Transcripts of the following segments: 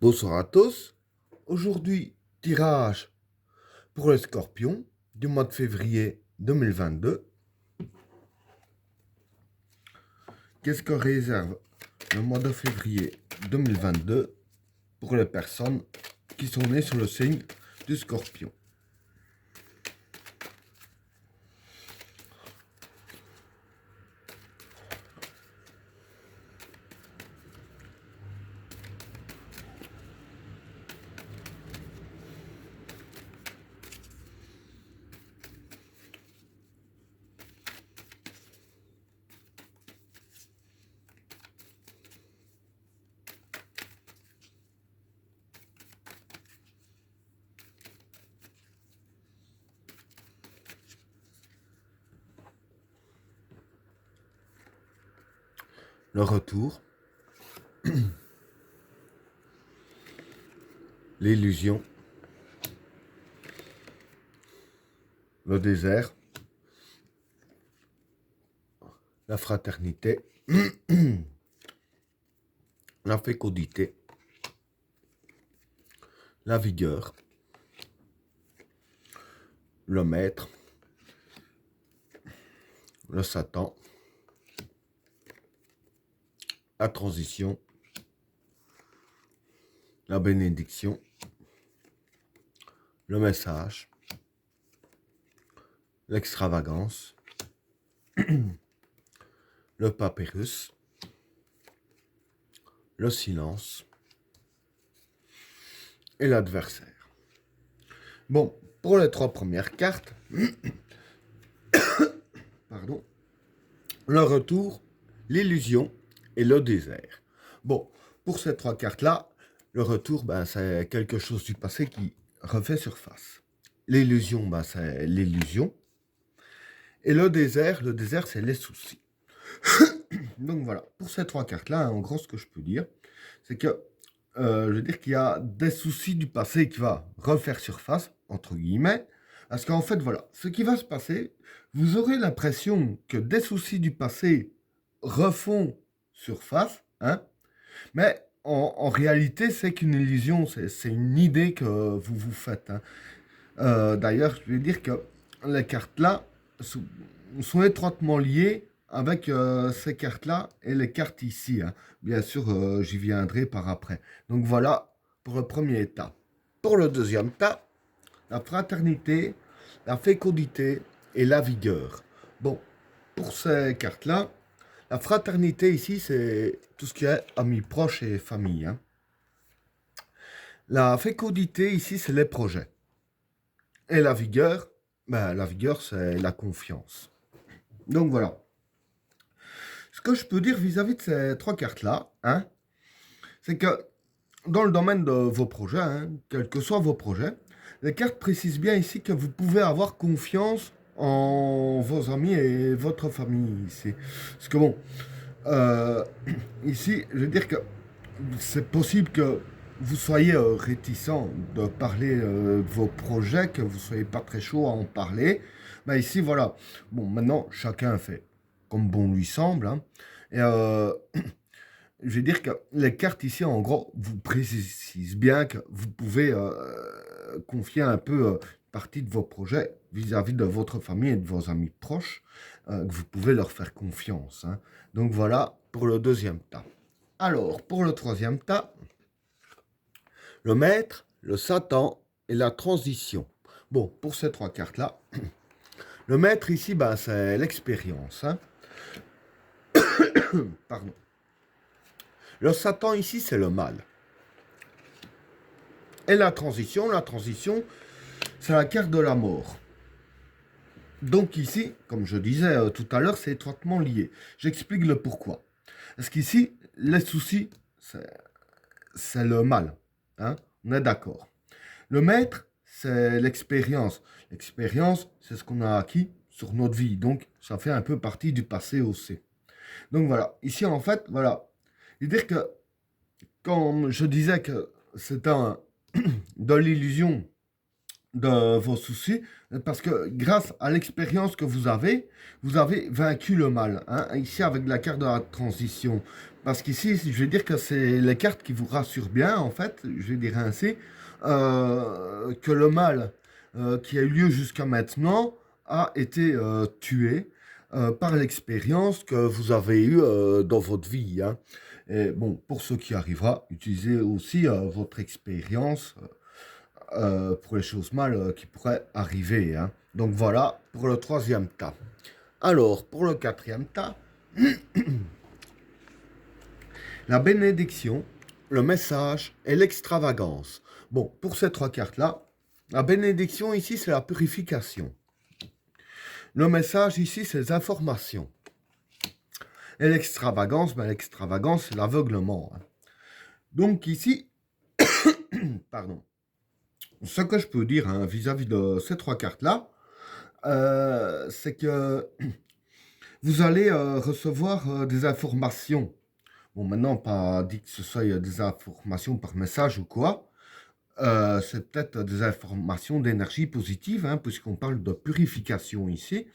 Bonsoir à tous. Aujourd'hui, tirage pour les scorpions du mois de février 2022. Qu'est-ce que réserve le mois de février 2022 pour les personnes qui sont nées sur le signe du scorpion? Le retour, l'illusion, le désert, la fraternité, la fécondité, la vigueur, le maître, le Satan, la transition, la bénédiction, le message, l'extravagance, le papyrus, le silence et l'adversaire. Bon, pour les trois premières cartes, pardon, le retour, l'illusion et le désert. Bon, pour ces trois cartes-là, le retour, c'est quelque chose du passé qui refait surface. L'illusion, c'est l'illusion. Et le désert, c'est les soucis. Donc voilà, pour ces trois cartes-là, en gros, ce que je peux dire, c'est que je veux dire qu'il y a des soucis du passé qui va refaire surface, entre guillemets, parce qu'en fait, voilà, ce qui va se passer, vous aurez l'impression que des soucis du passé refont surface, hein, mais en réalité, c'est qu'une illusion, c'est une idée que vous vous faites. Hein. D'ailleurs, je vais dire que les cartes-là sont étroitement liées avec ces cartes-là et les cartes ici. Hein. Bien sûr, j'y viendrai par après. Donc voilà pour le premier état. Pour le deuxième état, la fraternité, la fécondité et la vigueur. Bon, pour ces cartes-là, la fraternité ici, c'est tout ce qui est amis proches et famille. Hein. La fécondité ici, c'est les projets. Et la vigueur, c'est la confiance. Donc voilà. Ce que je peux dire vis-à-vis de ces trois cartes-là, hein, c'est que dans le domaine de vos projets, hein, quels que soient vos projets, les cartes précisent bien ici que vous pouvez avoir confiance en vos amis et votre famille ici. Parce que bon, ici, je veux dire que c'est possible que vous soyez réticent de parler de vos projets, que vous ne soyez pas très chaud à en parler. Mais ici, voilà. Bon, maintenant, chacun fait comme bon lui semble. Hein. Et je veux dire que les cartes ici, en gros, vous précisent bien que vous pouvez confier un peu partie de vos projets vis-à-vis de votre famille et de vos amis proches, que vous pouvez leur faire confiance. Hein. Donc voilà pour le deuxième tas. Alors, pour le troisième tas, le maître, le Satan et la transition. Bon, pour ces trois cartes-là, le maître ici, c'est l'expérience. Hein. Pardon. Le Satan ici, c'est le mal. Et la transition, c'est la carte de la mort. Donc ici, comme je disais tout à l'heure, c'est étroitement lié. J'explique le pourquoi. Parce qu'ici, les soucis, c'est le mal. Hein. On est d'accord. Le maître, c'est l'expérience. L'expérience, c'est ce qu'on a acquis sur notre vie. Donc, ça fait un peu partie du passé aussi. Donc voilà. Ici, en fait, voilà. C'est-à-dire que, quand je disais que c'est de l'illusion de vos soucis, parce que grâce à l'expérience que vous avez vaincu le mal. Hein, ici, avec la carte de la transition. Parce qu'ici, je vais dire que c'est les cartes qui vous rassurent bien, en fait, je vais dire ainsi, que le mal qui a eu lieu jusqu'à maintenant a été tué par l'expérience que vous avez eue dans votre vie, hein. Et bon, pour ce qui arrivera, utilisez aussi votre expérience pour les choses mal qui pourraient arriver, hein. Donc voilà pour le troisième tas. Alors, pour le quatrième tas, la bénédiction, le message et l'extravagance. Bon, pour ces trois cartes-là, la bénédiction ici, c'est la purification. Le message ici, c'est les informations. Et l'extravagance, l'extravagance, c'est l'aveuglement, hein. Donc ici, pardon, ce que je peux dire hein, vis-à-vis de ces trois cartes-là, c'est que vous allez recevoir des informations. Bon, maintenant, pas dit que ce soit des informations par message ou quoi. C'est peut-être des informations d'énergie positive, hein, puisqu'on parle de purification ici.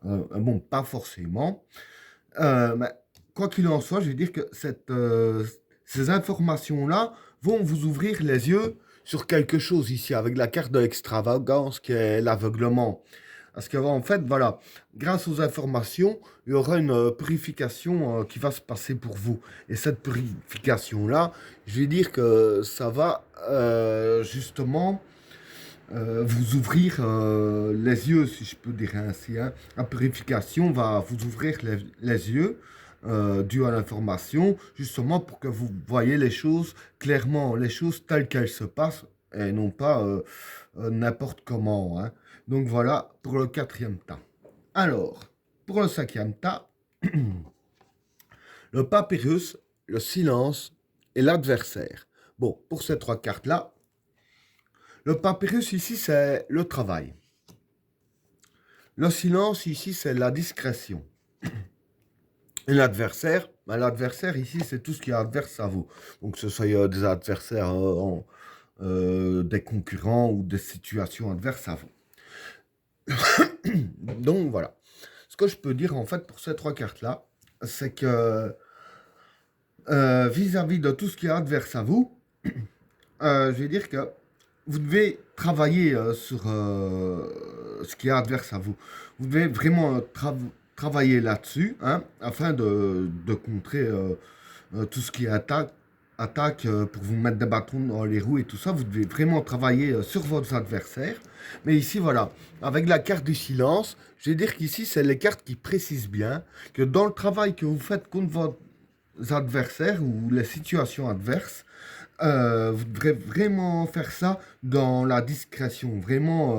Bon, pas forcément. Mais quoi qu'il en soit, je veux dire que ces informations-là vont vous ouvrir les yeux sur quelque chose ici, avec la carte de l'extravagance qui est l'aveuglement. Parce qu'en fait, voilà, grâce aux informations, il y aura une purification qui va se passer pour vous. Et cette purification-là, je vais dire que ça va justement vous ouvrir les yeux, si je peux dire ainsi, hein. La purification va vous ouvrir les yeux dû à l'information, justement pour que vous voyez les choses clairement, les choses telles qu'elles se passent, et non pas n'importe comment, hein. Donc voilà pour le quatrième tas. Alors, pour le cinquième tas, le papyrus, le silence et l'adversaire. Bon, pour ces trois cartes-là, le papyrus ici, c'est le travail. Le silence ici, c'est la discrétion. Et l'adversaire, ben, l'adversaire ici, c'est tout ce qui est adverse à vous. Donc, que ce soit des adversaires, des concurrents ou des situations adverses à vous. Donc, voilà. Ce que je peux dire, en fait, pour ces trois cartes-là, c'est que vis-à-vis de tout ce qui est adverse à vous, je vais dire que vous devez travailler sur ce qui est adverse à vous. Vous devez vraiment travailler là-dessus, hein, afin de contrer tout ce qui est attaque pour vous mettre des bâtons dans les roues et tout ça. Vous devez vraiment travailler sur votre adversaire. Mais ici, voilà, avec la carte du silence, je vais dire qu'ici, c'est les cartes qui précisent bien que dans le travail que vous faites contre vos adversaires ou les situations adverses, vous devrez vraiment faire ça dans la discrétion, vraiment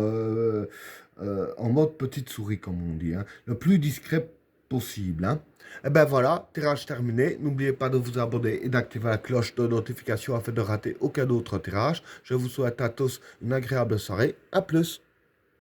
en mode petite souris, comme on dit, hein, le plus discret possible, hein. Et ben voilà, tirage terminé. N'oubliez pas de vous abonner et d'activer la cloche de notification afin de rater aucun autre tirage. Je vous souhaite à tous une agréable soirée. À plus.